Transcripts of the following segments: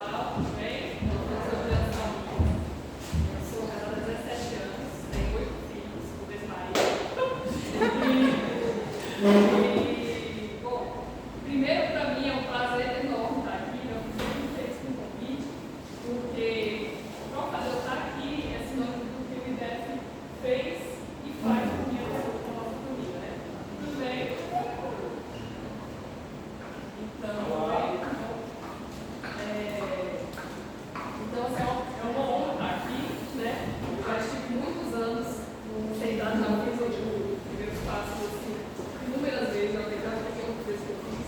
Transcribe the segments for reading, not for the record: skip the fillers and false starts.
Tudo bem? Eu sou Juliana Salmão. Eu sou casada há 17 anos, tenho 8 filhos, com 2 maridos. Bom, primeiro para mim é um prazer enorme estar aqui. Eu fico muito feliz com o convite, porque para fazer eu estar aqui é sinônimo do que o IDEF fez e faz com a nossa família, né? Tudo bem? Então, assim, é uma honra estar aqui, né? Eu já estive muitos anos sentada na mesa do primeiro espaço, assim, inúmeras vezes, já teve uma vez que eu fiz.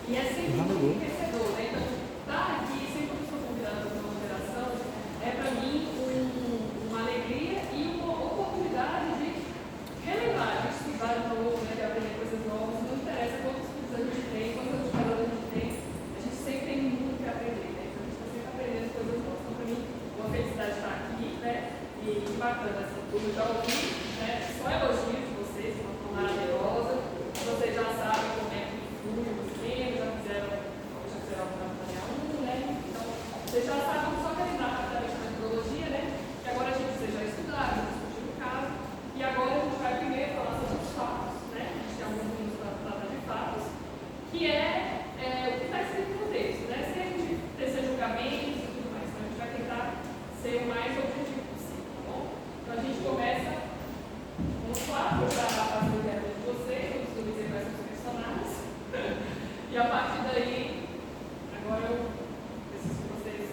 E é sempre muito enriquecedor, né? Então, estar aqui, sempre que eu sou convidada para uma operação, é para mim uma alegria e uma oportunidade de relembrar, de estudar de novo, né? De aprender coisas novas. Não interessa quantos filhos a gente tem, quantos anos de casado a gente tem, a gente sempre tem muito que aprender, né? Então, a gente está sempre aprendendo coisas novas. Então, para mim, uma felicidade estar aqui, né? E que bacana, essa turma já ouvi, né? Só elogios de vocês, uma turma maravilhosa. Vocês já sabem como é que flui o esquema, já fizeram a campanha 1, né? Então, vocês já sabem, só querem dar rapidamente a metodologia, né? Que agora a gente precisa já estudar, já discutir o caso. E agora a gente vai primeiro falar sobre os fatos, né? A gente tem alguns minutos para tratar de fatos, que é o que está escrito no texto, né? Sem a gente tecer julgamentos e tudo mais. Então, a gente vai tentar ser o mais objetivo possível, tá bom? Então, a gente começa com os fatos para fazer o diário de vocês, eu costumo dizer quais são os personagens. E a partir daí, agora eu preciso que vocês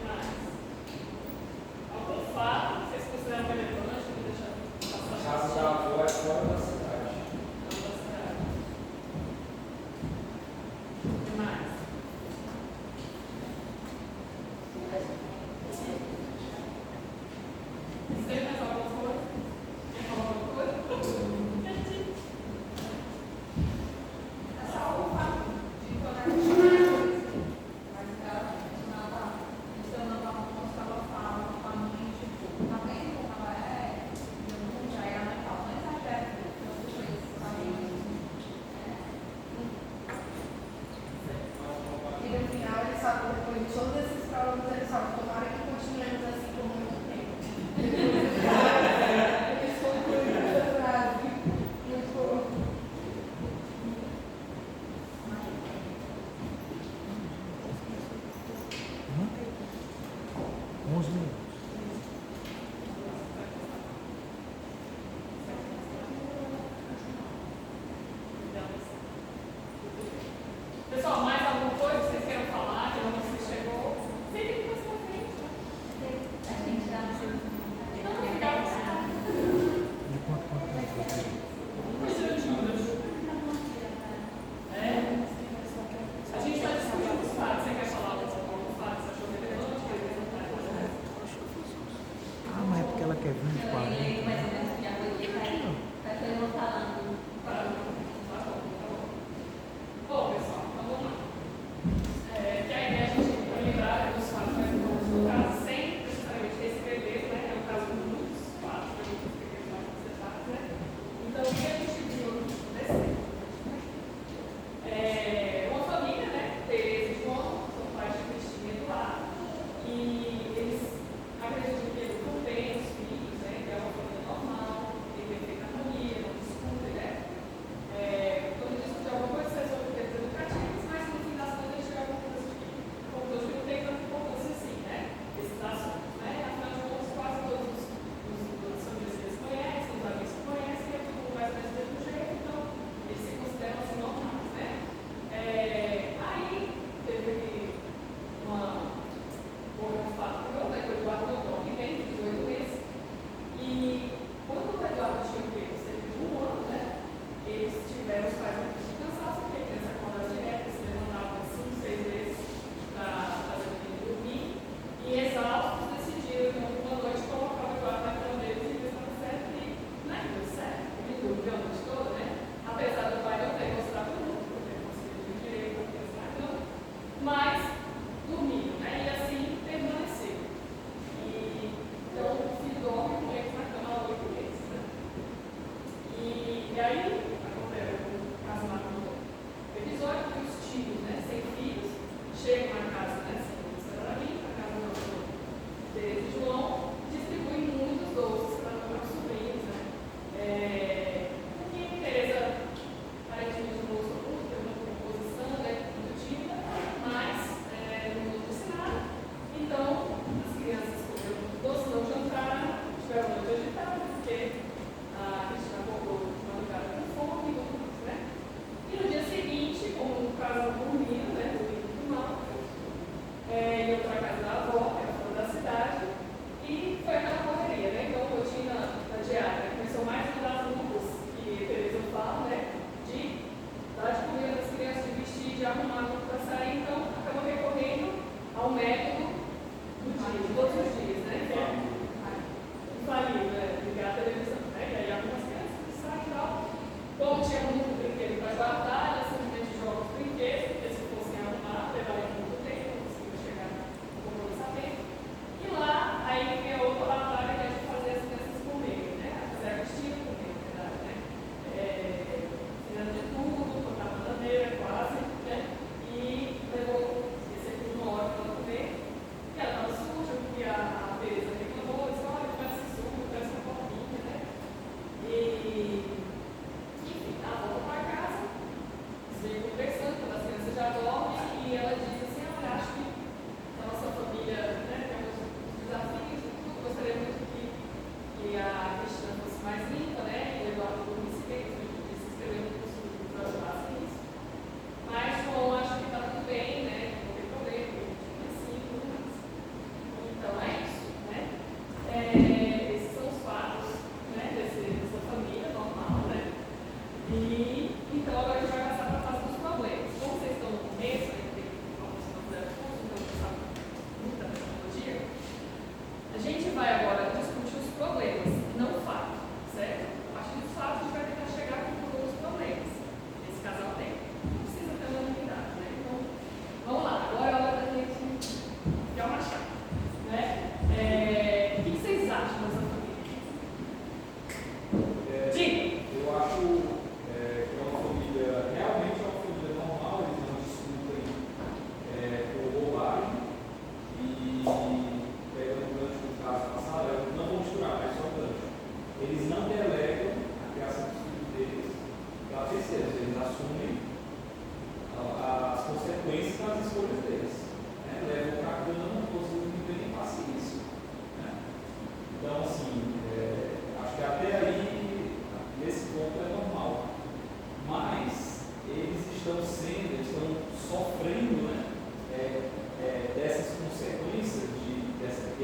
mais? Algum fato que vocês consideram relevante que deixar A passar? casa da avó é fora da cidade. Não da cidade. O que mais? Tem mais alguma coisa? Quer falar alguma coisa? É só o fato de quando a gente mas ela funcionando a moça, ela fala com a mãe, tipo, tá vendo como ela é? Já é a mãe fala, não exagera, eu puxo isso, sabe? E no final ele sabe, depois de todos esses problemas, ele sabe, tomara que continuemos assim por muito tempo. Eles concluíram essa frase muito. 11 minutos. Pessoal, mais alguma coisa que vocês queiram falar? Que não você chegou? Sempre que você na frente. Não, legal. De quanto tempo? É? A gente está discutindo os fatos. Você quer falar algum fato? Você achou relevante?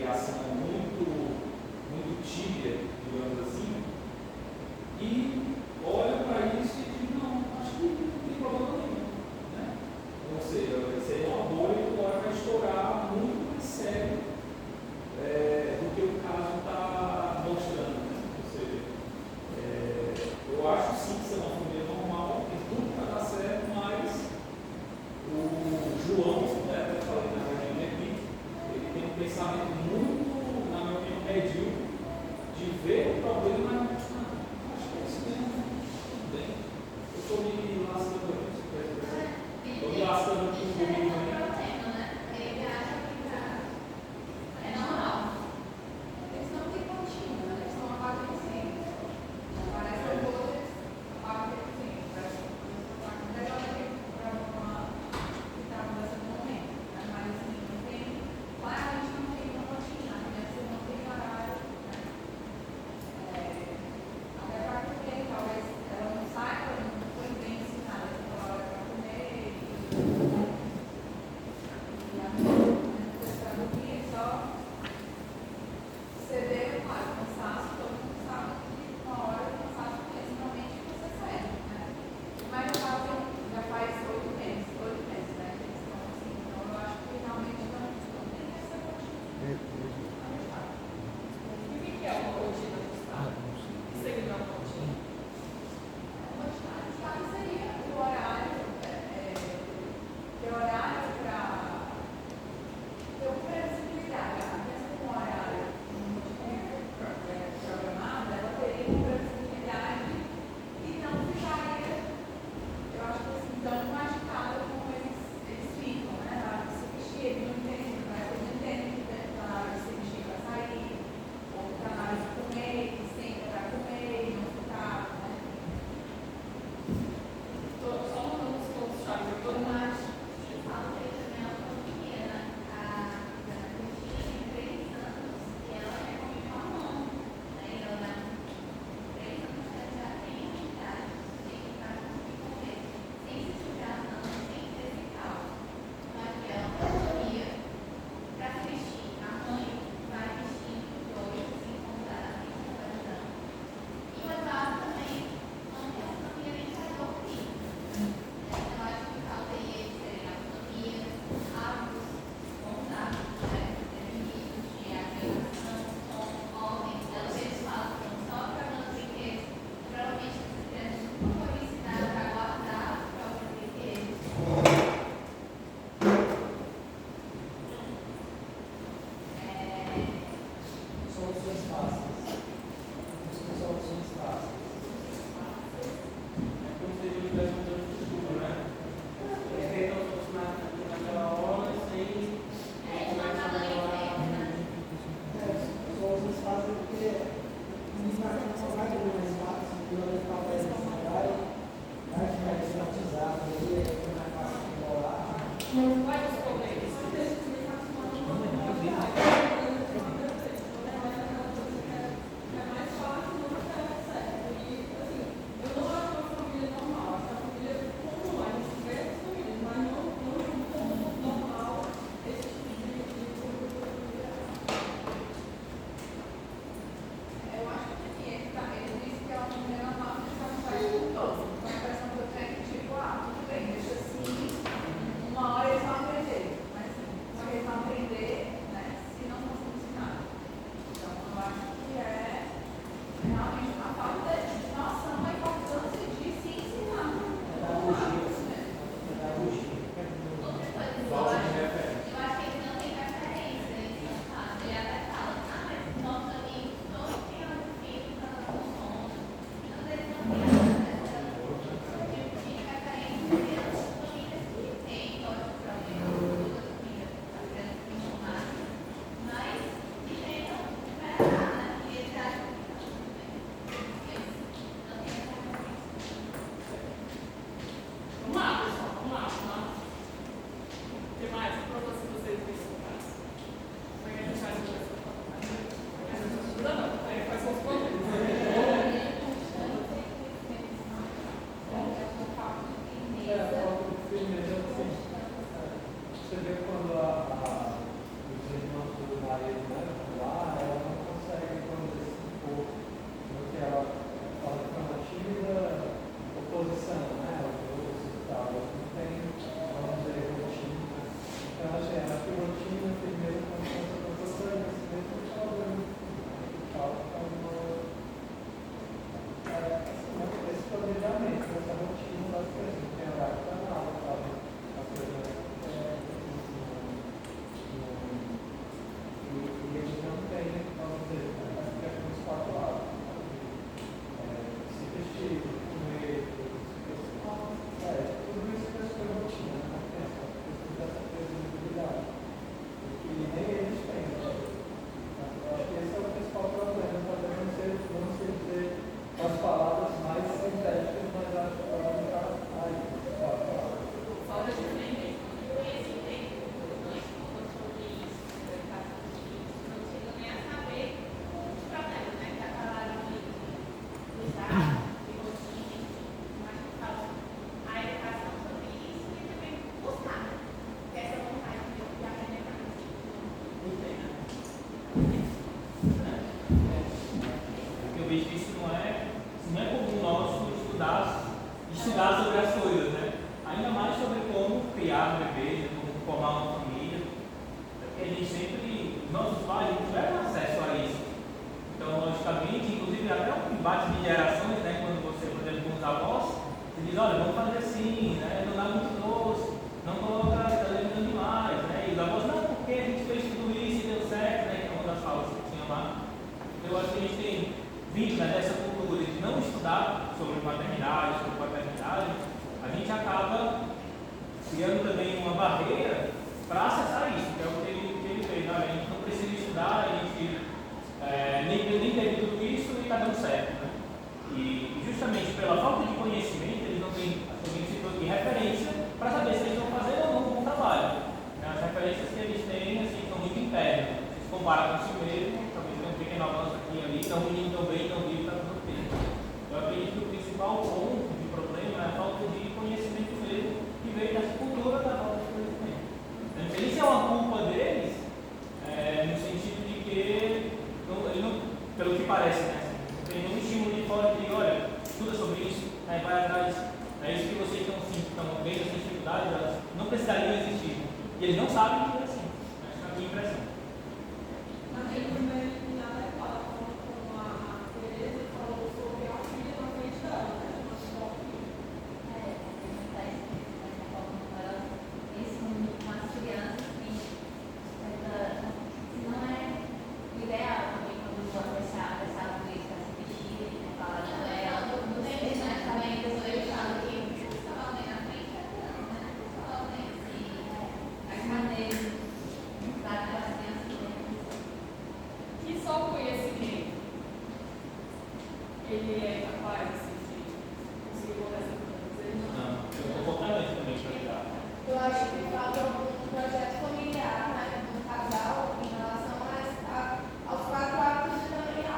reação muito tíbia, digamos assim, e olha para isso e diz, não, acho que não tem problema nenhum. Né? Ou seja, seria uma bolha que uma hora vai estourar muito mais sério do que o caso está mostrando. Né? Ou seja, eu acho sim que isso é uma família normal, tem tudo para dar certo, mas o João, né, eu falei na reunião aqui, ele tem um pensamento muito, na minha opinião, medíocre, de ver o problema, mas acho que é isso mesmo, tudo bem. Eu estou me lascando aqui, estou me lascando aqui no domingo também. Ele acha que é normal. Eles não têm contínuo, eles estão apagando incêndio. Parece que todos apagam incêndio. Parece que está acontecendo no momento. Mas assim, não tem. Lá a gente não tem uma rotina, a gente não tem horário. nossos pais não tiveram acesso a isso. Então, logicamente, inclusive até um embate de gerações, né, quando você, por exemplo, com os avós, você diz, olha, vamos fazer assim, né, não dá muito doce, não coloca televisão demais, né, e os avós, não, porque a gente fez tudo isso e deu certo, né, que é uma das falas que tinha lá. Eu acho que a gente tem vindo, né, dessa cultura de não estudar sobre maternidade, sobre paternidade, a gente acaba criando também uma barreira para acessar isso, que é o que ele fez, né? A gente não precisa estudar, a gente nem teve tudo isso e está dando certo, né? E justamente pela falta de conhecimento, eles não têm, a gente citou aqui, referência para saber se eles estão fazendo ou não um bom trabalho. As referências que eles têm assim, são muito internas, se comparam com si mesmo, talvez tenha um pequeno avanço aqui e ali, não menino tão bem, não vivo, está tudo bem. Eu acredito que o principal ponto de problema é a falta de conhecimento mesmo, que veio dessa cultura da falta de conhecimento. Eu não sei nem se é uma culpa deles, no sentido de que, ele não, pelo que parece, né, não tem nenhum estímulo de fora que diga, olha, estuda sobre isso, vai atrás, é isso que vocês estão vendo essas dificuldades, elas não precisariam existir. E eles não sabem que é assim. Essa é a minha impressão. Mas ele também nada é claro, como a Tereza falou sobre a filha na frente dela, né? Que só o conhecimento ele é capaz assim, de conseguir botar essa coisa. Não, eu vou voltar nisso também para ajudar. Eu acho que falta um projeto familiar, né, do casal em relação aos 4 atos e também à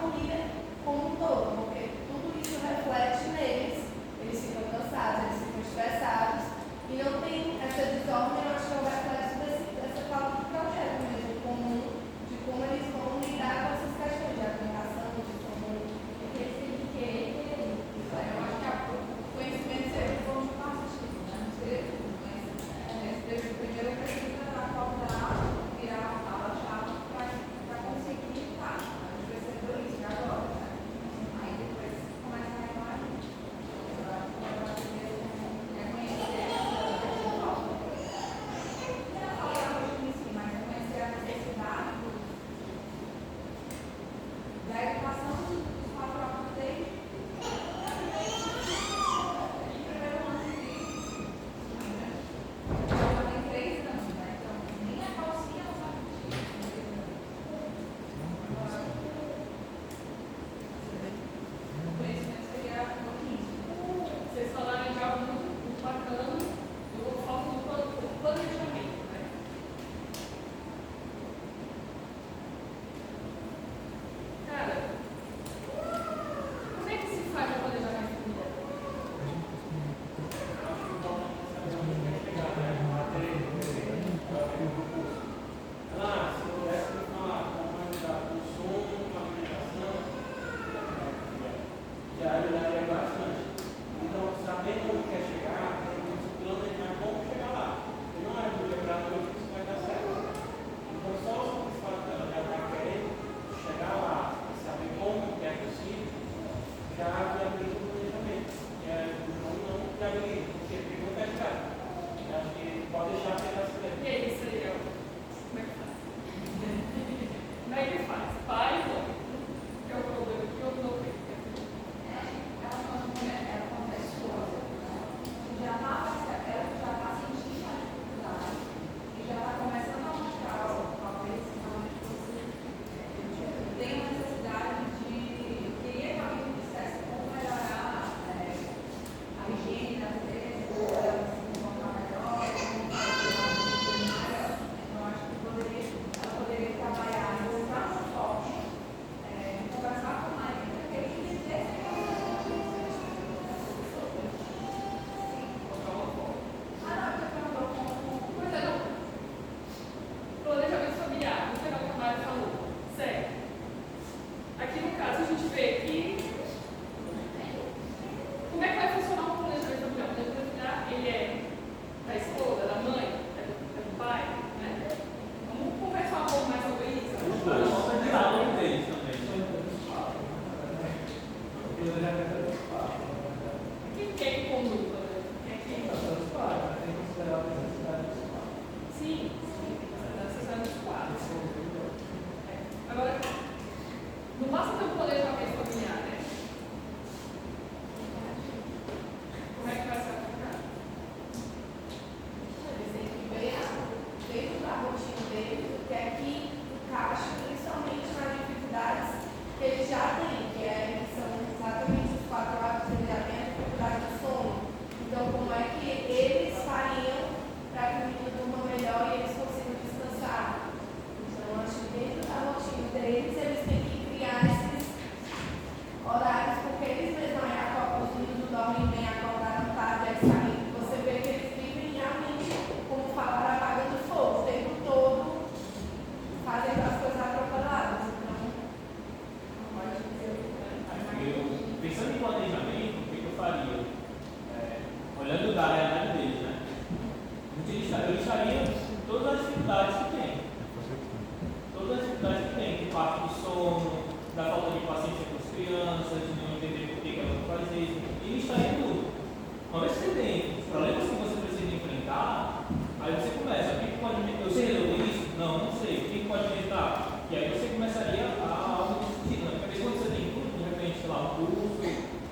família como um todo, porque tudo isso reflete neles. Eles ficam cansados, eles ficam estressados e não tem essa desordem. Eu acho que é o reflexo dessa falta de projeto mesmo comum, de como eles vão lidar com essas questões de alimentação, de como. Porque se eles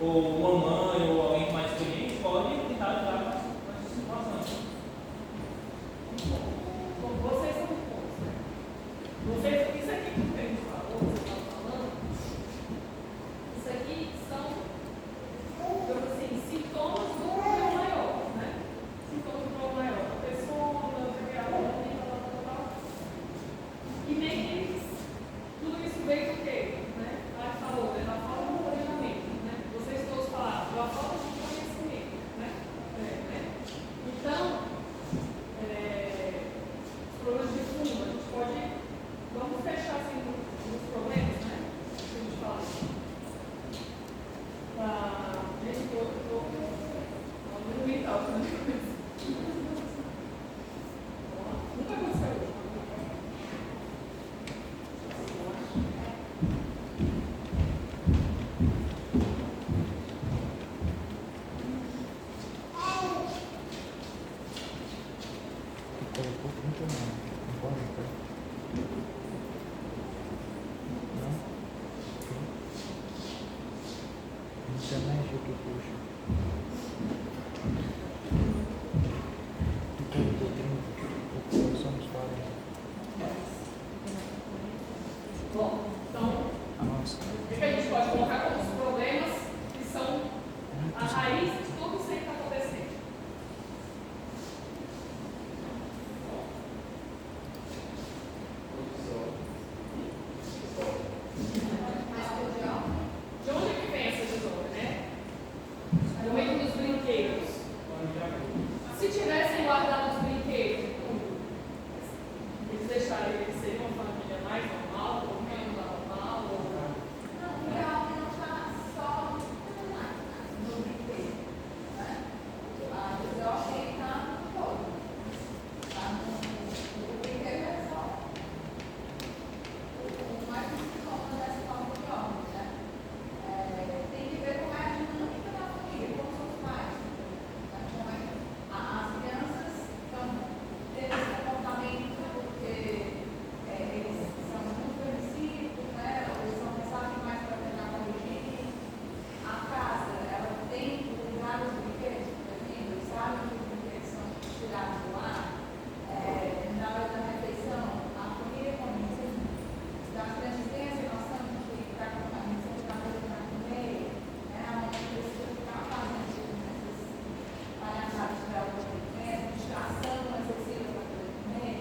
ou mamãe, ou alguém mais experiente, pode tentar ajudar com essa situação. Bom, vocês são bons, né? Vocês, isso aqui que a gente falou, você está falando, isso aqui são, digamos assim, sintomas do problema maior, né? Sintomas do problema maior. A pessoa, e meio que tudo isso veio do quê? Né? A gente falou, né? Da falta do planejamento, né? Vocês todos falaram, da falta de conhecimento, né? Então, os problemas de fundo, a gente pode, vamos fechar assim os problemas, né? Que a gente fala. Gente, eu vou limitar o que nunca aconteceu. Colocou muito não pode, tá? Não? Não tem mais jeito que puxa. Tu colocou 30, somos 40. Bom, então, Nossa. o que a gente pode colocar como os problemas que são a raiz de tudo isso aí que está acontecendo? De onde é que vem essa desordem, né? Do meio dos brinquedos. Se tivessem guardado os brinquedos, eles deixariam eles serem uma família mais normal, ou menos normal, ou Não, realmente não está só no brinquedo, né? Mas eu achei que está no todo. Está no brinquedo é só o mais sintoma dessa falta de ordem, né? Tem que ver como é a dinâmica da família, como são os pais, né? Como é as crianças estão tendo esse comportamento porque eles são muito permissivos, né? Eles são pensados mais para tentar corrigir. A casa, ela tem vários brinquedos, por exemplo, eles sabem que os brinquedos são tirados do ar. Na hora da refeição, a família começa. As crianças têm essa noção de que está com a gente sempre está fazendo para comer, né? A mãe precisa ficar fazendo essas palhaçadas para ela poder comer, distração excessiva para poder comer.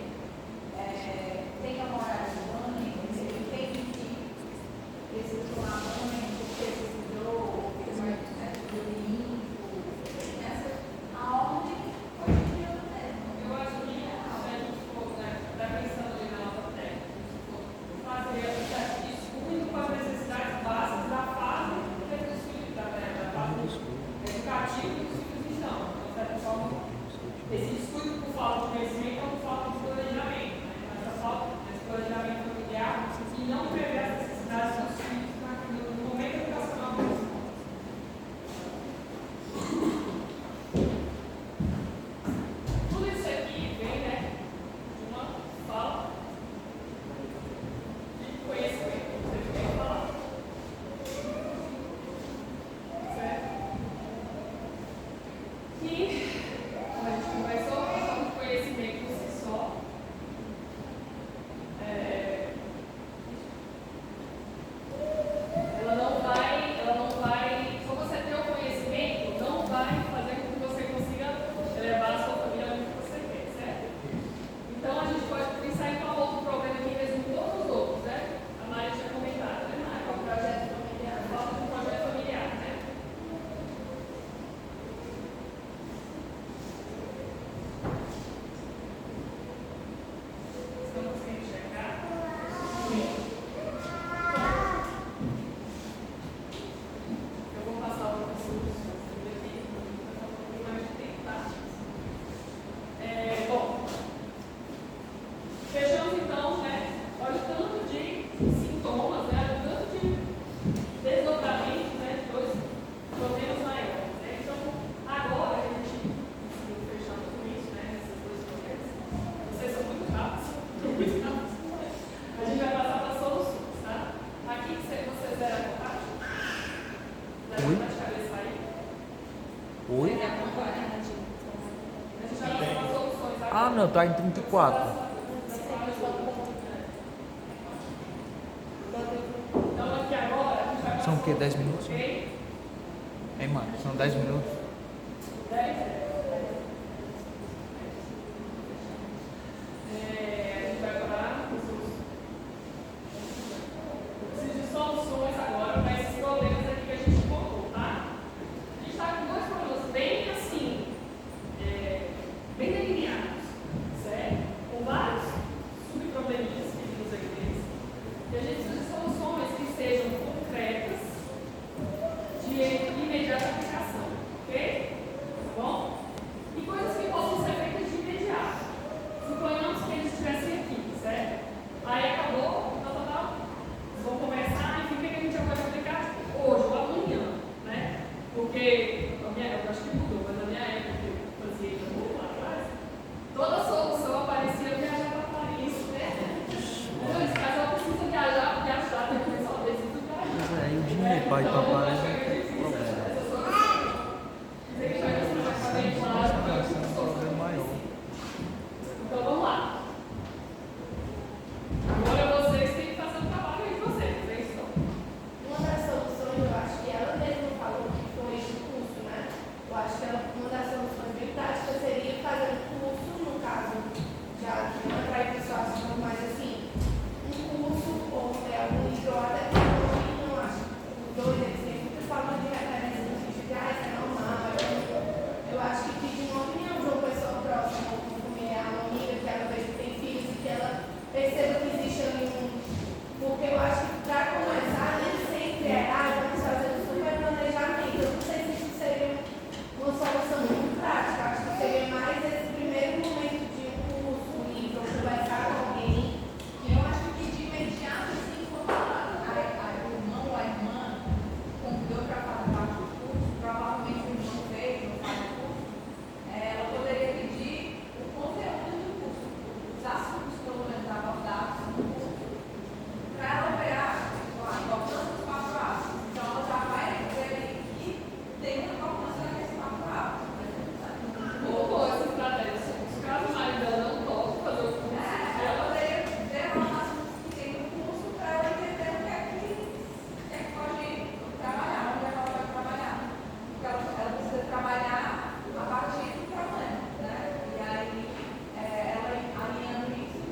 Tem a moral de banho, ele entende que precisa tomar banho, porque precisou, porque vai tudo limpo. A ordem cotidiana mesmo. eu acho que a gente for, né, está pensando ali na nossa técnica, fazer estudo com as necessidades básicas da fase dos filhos, da fase educativa dos filhos cristãos. De certa forma, esse descuido por falta de conhecimento é uma falta de planejamento, né? Essa falta desse planejamento familiar e não prever as necessidades dos filhos no momento educacional deles. Tudo isso aqui vem, né, de uma falta de conhecimento. Você tem que falar. Certo? E, como a gente conversou, a falta de conhecimento por si só. Ela não vai, só você ter o conhecimento, não vai fazer com que você consiga levar a sua família onde você quer, certo? Então a gente pode pensar em qual outro problema que resume todos os outros, né? A Maria tinha comentado, né, Maria? O projeto familiar. A falta de um projeto familiar, né? Estamos conseguindo enxergar? Eu vou passar o curso aqui, um pouquinho mais de tempo, tá? Bom, fechamos então, né? Olha o tanto de sintomas, né? Olha o tanto de desdobramentos, né? De dois problemas maiores, né? Então, agora que a gente conseguiu fechar tudo isso, né? Esses dois problemas, vocês são muito rápidos, muito rápidos. A gente vai passar para soluções, tá? Aqui que vocês deram a vontade? Deram a vontade, não, tá em 34. Então aqui agora a gente vai São o quê? 10 minutos? ok? Hein, mano? São 10 minutos. 10. A gente vai falar preciso de soluções agora para esses problemas aqui que a gente colocou, tá? A gente está com dois problemas bem assim, bem delineados, certo? Com vários subprobleminhas que vimos aqui deles. E a gente precisa de soluções que sejam concretas, de imediata aplicação, ok? Tá bom? E coisas que possam ser feitas de imediato. Suponhamos que eles estivessem aqui, certo? Aí acabou, eles vão começar, e o que a gente já pode aplicar hoje ou amanhã, né? Porque, eu acho que mudou, mas na minha época que eu fazia isso muito lá atrás, toda solução aparecia viajar para Paris, né? Então, esse casal precisa viajar, tem que pessoal preciso viajar. Mas aí o dinheiro para ir pra Paris é problema. Então vamos lá. Agora vocês têm que fazer o trabalho aí de vocês, não é isso? Uma das soluções, eu acho que ela mesma falou que foi o curso, né? Eu acho que uma das soluções bem práticas seria fazer um curso, no caso, já que não atrai pessoas, mas assim, um curso ou algum livro ou até não acho. Os dois, eles têm muita forma de referência no sentido de, isso é normal. Eu acho que pedir uma opinião de uma pessoa próxima, como familiar, uma amiga, que ela veja que tem filhos e que ela perceba que existe ali porque eu acho que para começar, nem sempre vamos fazer um super planejamento. Eu não sei se isso seria uma solução muito prática. Acho que seria mais esse primeiro momento de um curso, um livro, conversar com alguém. E eu acho que de imediato, assim, quando o irmão ou a irmã convidou para fazer parte do curso, provavelmente o irmão veio para fazer o curso, ela poderia pedir o conteúdo do curso, os assuntos pelo menos abordados no curso, para ela ver a importância dos 4 atos. Então ela já vai ver ali que tem uma importância naqueles 4 atos. Ou boa essa estratégia. Caso o marido dela não toque fazer o curso, Ela poderia ver os assuntos que tem no curso para ela entender o que é que pode trabalhar, onde é que ela pode trabalhar. Porque ela precisa trabalhar a partir do problema, né? E aí, ela alinhando isso.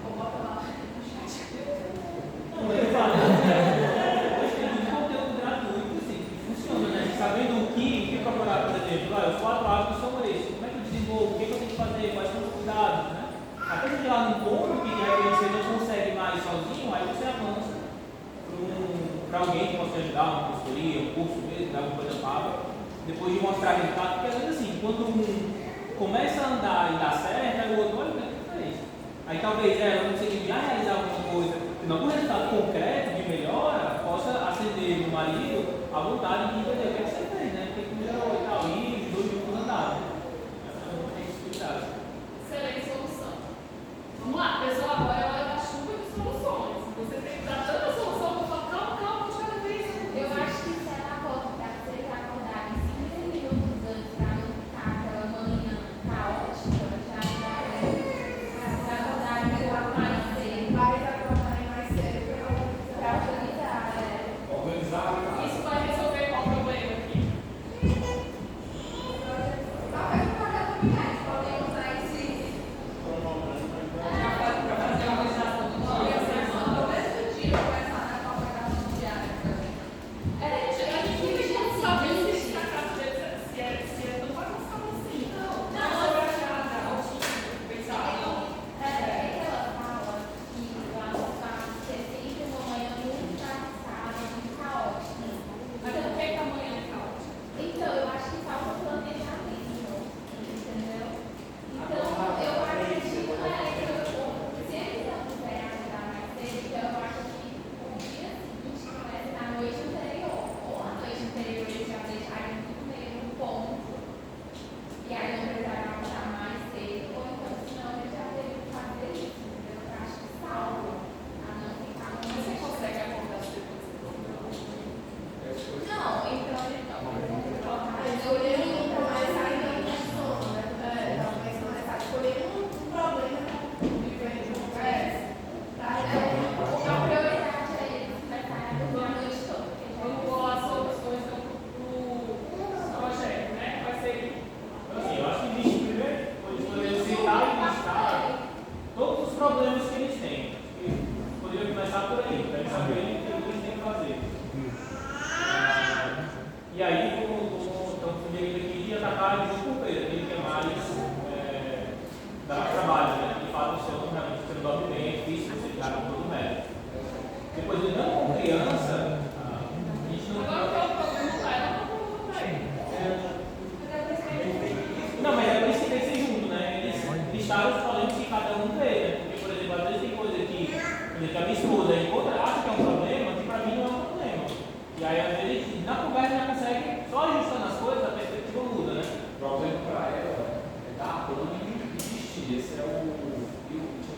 Vou botar lá no chat. Não, mas eu falo, hoje tem muito conteúdo gratuito, assim, que funciona, né? Sabendo o que o camarada, por exemplo, os 4 hábitos são esses, como é que eu desenvolvo, o que eu tenho que fazer, quais são os cuidados, né? Até chegar num ponto que de repente você não consegue mais sozinho, aí você avança para alguém que possa te ajudar, uma consultoria, um curso mesmo, alguma coisa paga, depois de mostrar resultado, porque às vezes assim, quando um começa a andar e dá certo, aí o outro, olha o que ele fez. Aí talvez ela não conseguir já realizar alguma coisa, não com resultado concreto de melhora, possa acender no marido a vontade de entender o que você fez, né? Porque melhorou e tal, e os 2 minutos andaram. Então tem que cuidar. excelente solução. Vamos lá, pessoal, agora é hora da chuva de soluções. Você tem que dar tanta solução que eu falo, calma, de cada vez. Eu acho que se ela acordar, se eles acordarem 5 minutos antes para não ficar aquela manhã caótica, já acordarem mais cedo. Vai acordarem mais cedo para Para organizar, Organizar. Isso vai resolver qual problema aqui? criança, a gente não. Agora o que é o problema para ela, não problema para ele. Não, mas é por isso que tem que ser junto, né? Eles listaram os problemas que cada um vê, né? Porque, por exemplo, às vezes tem coisa que a minha esposa encontra, acha que é um problema, que para mim não é um problema. E aí, às vezes, na conversa já consegue, só ajustando as coisas, a perspectiva muda, né? Por exemplo, para ela, é dar plano e desistir. Esse é o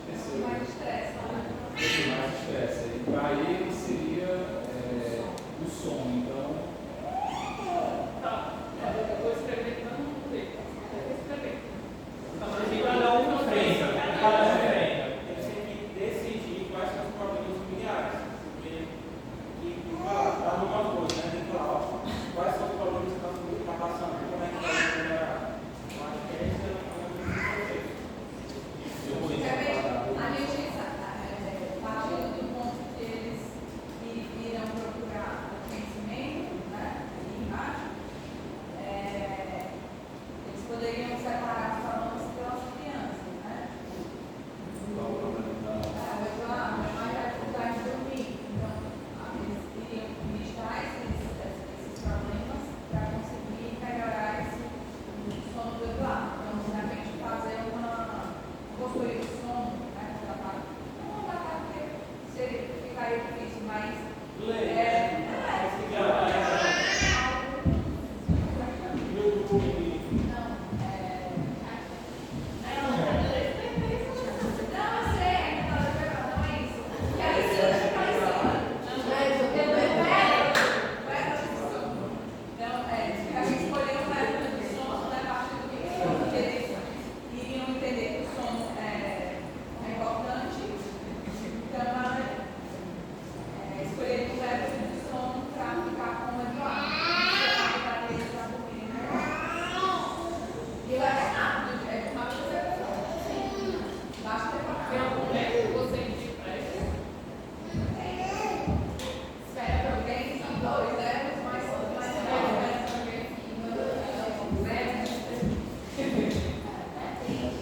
terceiro. Mais estresse, né? Esse mais estresse. E para ele seria o sono. Então, Tá. Eu vou escrever aqui, mas não vou ler. Eu vou escrever. tá falando que cada um enfrenta. Cada um enfrenta. Eles têm que decidir quais são os problemas familiares. E para alguma coisa, né? Dentro da aula, quais são os problemas que a família está passando, como é que vai melhorar. Eu acho que esse é o que Eu vou A gente falar. partindo do ponto que eles irão procurar conhecimento, né? E imagem, eles poderiam separar os problemas pelas crianças, né? Meu pai vai dificuldade de dormir, então eles iriam listar esses problemas para conseguir melhorar esse sono do Eduardo. Então, realmente fazer construir o sono, né? Não dá para porque ficaria difícil, mas iriam entender que o sono é importante, então escolher o verbo de sono para ficar com o Eduardo, para ele estar dormindo. E vai ser rápido, é rápido você basta Tem preparar. algum método que você indica para ele? Espera, eu tenho são dois verbos, mas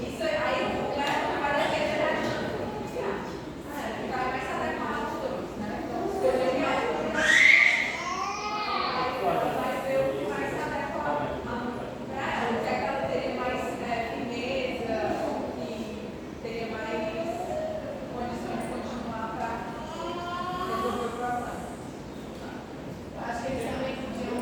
isso aí o verbo vai depender ficar mais adequado aos dois, né? Então, escolher vai ser o que mais se adequa para ela, que é que ela teria mais firmeza, que teria mais condições de continuar para resolver o problema. Acho que eles também podiam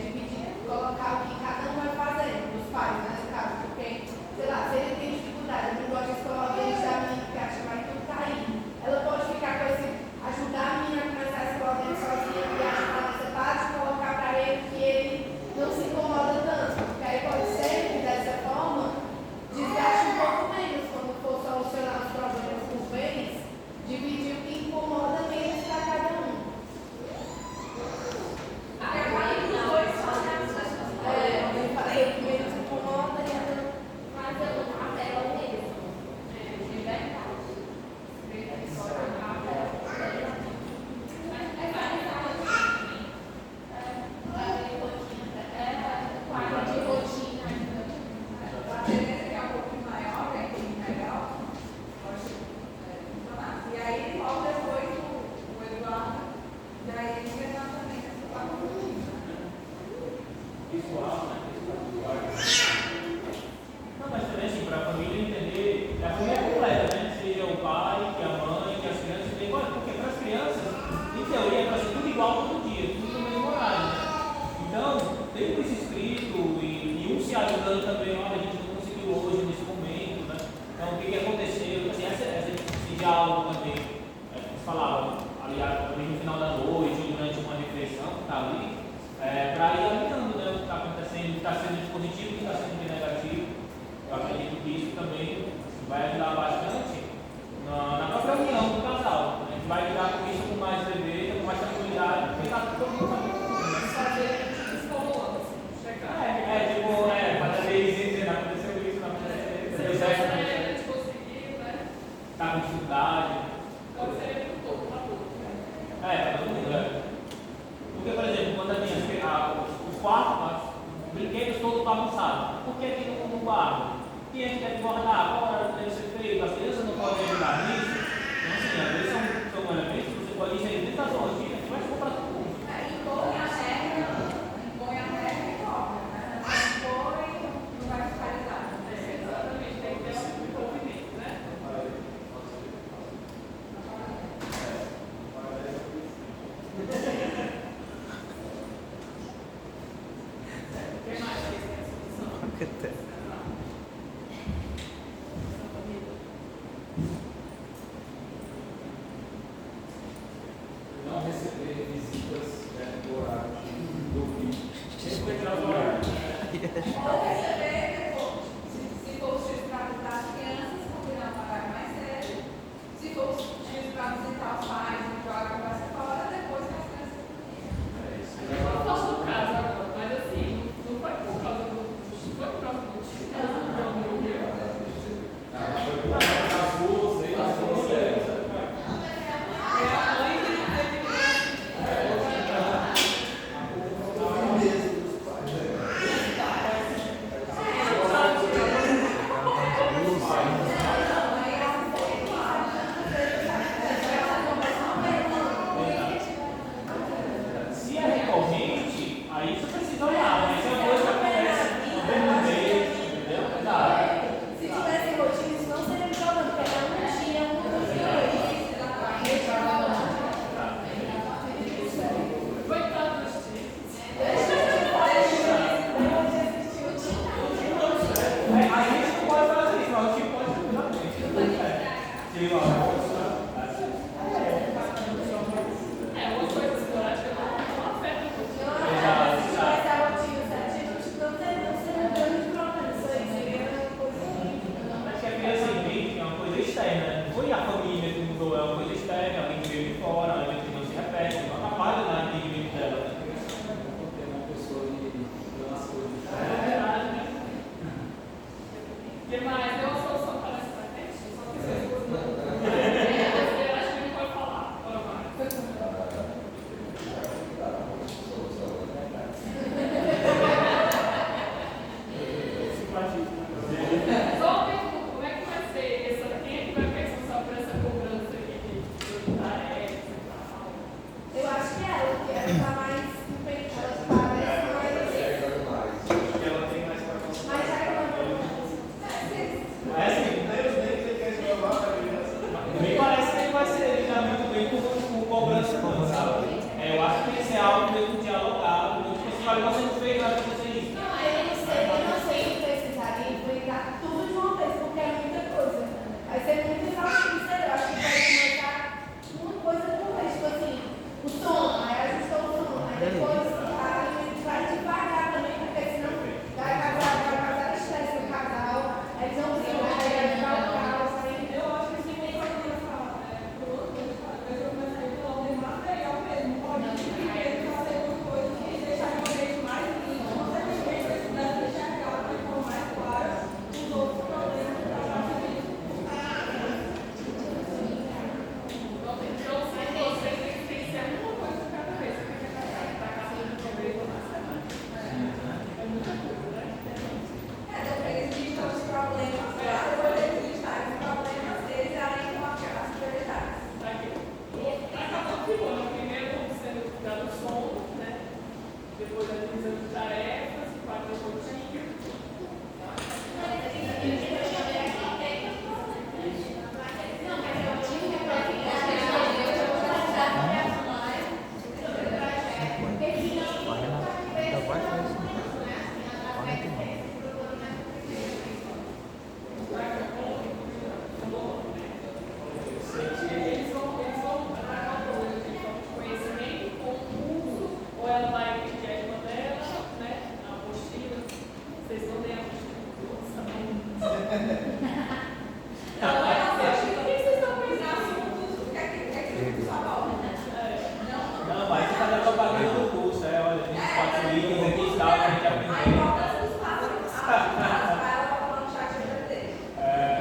dividir, colocar o que cada um vai fazer, os pais, né, no caso, porque, sei lá, se ele tem dificuldade, ele não gosta de escovar o dente da menina porque acha que vai tudo cair. Ela pode ficar com esse, ajudar a menina a começar a escovar o dente sozinha e ajudar nessa parte, colocar para ele que ele não se incomoda tanto, porque aí pode ser que dessa forma desgaste um pouco menos quando for solucionar os problemas por vez, dividir o que incomoda menos para cada um. Ele fazer o que menos incomoda e ela Fazer um papel mesmo. De verdade. Quadro de rotina. A tendência que é um pouquinho maior, é melhor, pode funcionar. E aí, logo depois, o Eduardo já iria exatamente essa parte rotina. visual, né? Não, mas também assim, para a família entender, a família é completa, né? Seja o pai, que a mãe, que as crianças, porque para as crianças, em teoria, é para ser tudo igual todo dia, tudo no mesmo horário, né? Então, tem isso escrito e um se ajudando também, olha, a gente não conseguiu hoje, nesse momento, né? Então, o que aconteceu? Assim, esse diálogo também, eles falavam, aliás, também no final da noite, ou durante uma reflexão que está ali, para ir alinhando, né, o que está acontecendo, o que está sendo de positivo, o que está sendo de negativo. Eu acredito que isso também vai ajudar bastante na própria união do casal. A gente vai lidar com isso com mais leveza, com mais tranquilidade, porque está todo mundo sabendo tudo, né? Fazer escolando, assim, checar. Fazer isso e dizer, não aconteceu isso, não aconteceu isso. A gente conseguiu, né? Está com dificuldade. Pode ser para todo, para todos, né? Para todo mundo, Porque, por exemplo, quando a criança, os quartos, os brinquedos todos bagunçados, por que que não guarda? Quem é que deve guardar? Qual hora deve ser feito? As crianças não podem ajudar nisso? Então, assim, às vezes são elementos que você pode inserir dentro da sua rotina, que Uma coisa esporádica não afeta muito. Eu acho que se tivesse a rotina certinha, não seria grande problema. Isso aí seria coisa que. Acho que a criança entende que é uma coisa externa. Não foi a família que mudou, é uma coisa externa, alguém que veio de fora, alguém que não se repete, não atrapalha na entendimento dela. Tem uma pessoa ali dando as coisas. É verdade, né? O que mais? Deu uma solução para essa patente? Só que vocês gostam. Eu acho que não pode falar. Bora mais. Só uma pergunta, como é que vai ser essa? Quem é que vai responsável por essa cobrança aqui de tarefas e tal? Eu acho que ela, porque ela está mais empenhada, ela parece mais. Porque ela tem mais para Mas já que ela não É assim, me parece que ele vai ser lidar muito bem com cobrança, não, sabe? Eu acho que isso é algo meio dialogado. Tipo, você fala, você não fez nada para fazer isso. Não, eu não sei se precisaria implementar tudo de uma vez, porque é muita coisa. Vai ser muito exaustivo, sei lá. Eu acho que vai começar uma coisa por vez, tipo assim, o som, aí ajusta o som, aí depois a gente vai devagar também, porque senão vai causar estresse no casal, aí eles vão brigar, aí vai ficar o caos, aí. Eu acho que quem tem que fazer essa colocação, mas eu comecei pelo material mesmo. Pode primeiro fazer uma coisa que deixar o ambiente mais limpo, consequentemente, se pudesse deixar aquela de forma mais clara, os outros problemas da parte disso. Então, vocês têm que ser uma coisa de cada vez. Você quer para casa de problema na semana. É muita coisa, né? Eles listam os problemas, depois eles listarem os problemas deles, além de as prioridades. Acabou que o ano primeiro sendo dado som, né? Depois a divisão de tarefas, quatro rotinhas. Ainda vai fazer isso. 49. Eles vão tratar uma coisa de conhecimento com o uso, ou ela vai pedir a irmã dela, né? A apostila. Vocês vão ler a apostila dos outros também. Não, é assim, o que vocês estão pensando? O que é que salva? Não, vai você fazer a propaganda do curso, olha, 24 itens aqui e tal, a gente A aprender. importância dos passos, para ela no chat GPT.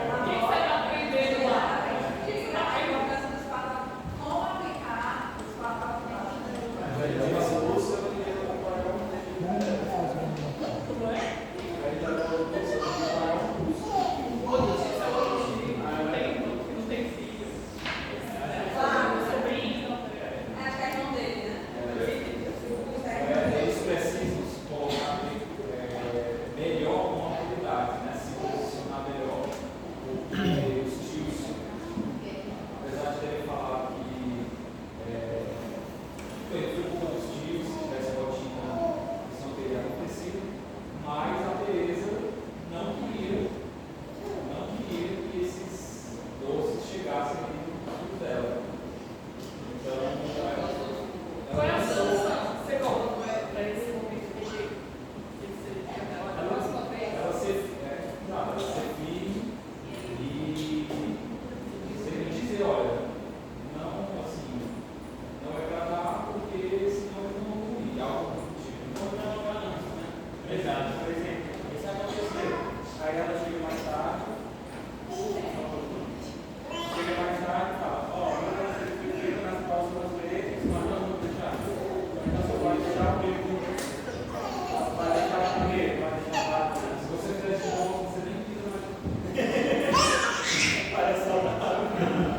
O que você está aprendendo lá? A importância dos passos, como aplicar os passos. Essa bolsa eu queria pagar um Como é? Aí tá dando bolsa para pagar um curso. Outro tipo é outro tipo. Não tem filho. Sobrinho, não. Acho que é irmão dele, né? Eles precisam se colocar melhor com a habilidade, né? Se posicionar melhor. Porque os tios, apesar de terem falado que foi culpa dos tios, se tivesse rotina, isso não teria acontecido, mas a Tereza não queria que esses doces chegassem no dela. Então, Qual é a solução? Você coloca para esse momento que você da próxima vez? ela ser firme e sempre dizer, olha, não assim, não é para dar porque senão eles não vão comer, algo do tipo. Não é para jogar antes, né? Exato, por exemplo, isso aconteceu. Aí ela chega mais tarde, e fala, ó, eu vou fazer isso nas próximas vezes, mas não vou deixar. Então você pode deixar o primeiro. Vai deixar o primeiro, vai deixar o lado. Se você fizer de novo, você nem precisa mais. Parece saudável.